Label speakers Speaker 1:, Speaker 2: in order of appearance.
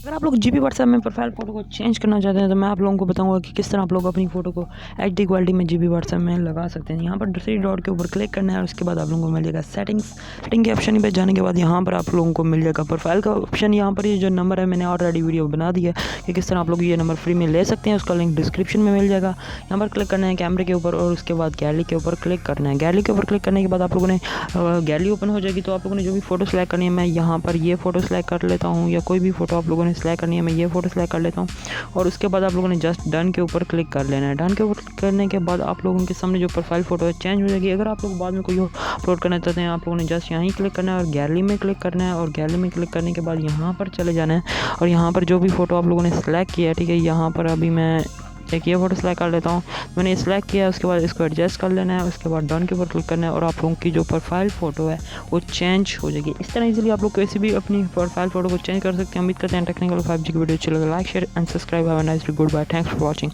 Speaker 1: अगर आप लोग जीबी व्हाट्सएप में प्रोफाइल फ़ोटो को चेंज करना चाहते हैं तो मैं आप लोगों को बताऊंगा कि किस तरह आप लोग अपनी फ़ोटो को एचडी क्वालिटी में जीबी व्हाट्सएप में लगा सकते हैं। यहाँ पर थ्री डॉट के ऊपर क्लिक करना है और उसके बाद आप लोगों को मिल जाएगा सेटिंग के ऑप्शन पे जाने के बाद यहाँ पर आप लोगों को मिल जाएगा प्रोफाइल का ऑप्शन। यहाँ पर ये जो नंबर है मैंने ऑलरेडी वीडियो बना दिया है कि किस तरह आप लोग ये नंबर फ्री में ले सकते हैं, उसका लिंक डिस्क्रिप्शन में मिल जाएगा। यहाँ पर क्लिक करना है कैमरे के ऊपर और उसके बाद गैलरी के ऊपर क्लिक करना है। गैलरी के ऊपर क्लिक करने के बाद आप लोगों ने गैलरी ओपन हो जाएगी। तो आप लोगों ने जो भी फोटो सेलेक्ट करनी है, मैं यहाँ पर ये फ़ोटो सेलेक्ट कर लेता हूँ, या कोई भी फ़ोटो आप लोगों ने सेलेक्ट करनी है मैं ये फ़ोटो सेलेक्ट कर लेता हूँ। और उसके बाद आप लोगों ने जस्ट डन के ऊपर क्लिक कर लेना है। डन के ऊपर क्लिक करने के बाद आप लोगों के सामने जो प्रोफाइल फ़ोटो है चेंज हो जाएगी। अगर आप लोग बाद में कोई अपलोड करना चाहते हैं आप लोगों ने जस्ट यहाँ क्लिक करना है और गैलरी में क्लिक करना है। और गैलरी में क्लिक करने के बाद यहाँ पर चले जाना है और यहाँ पर जो भी फ़ोटो आप लोगों ने सेलेक्ट किया है, ठीक है, यहाँ पर अभी मैं एक ये फ़ोटो सेलेक्ट कर लेता हूँ। मैंने सेलेक्ट किया, उसके बाद इसको एडजस्ट कर लेना है, उसके बाद डन के ऊपर क्लिक करना है और आप लोगों की जो प्रोफाइल फ़ोटो है वो चेंज हो जाएगी। इस तरह इजीली आप लोग कैसे भी अपनी प्रोफाइल फ़ोटो को चेंज कर सकते हैं। उम्मीद करते हैं टेक्निकल 5G की वीडियो अच्छी लगे। Like share and subscribe. Have a nice day. Good bye. Thanks for watching.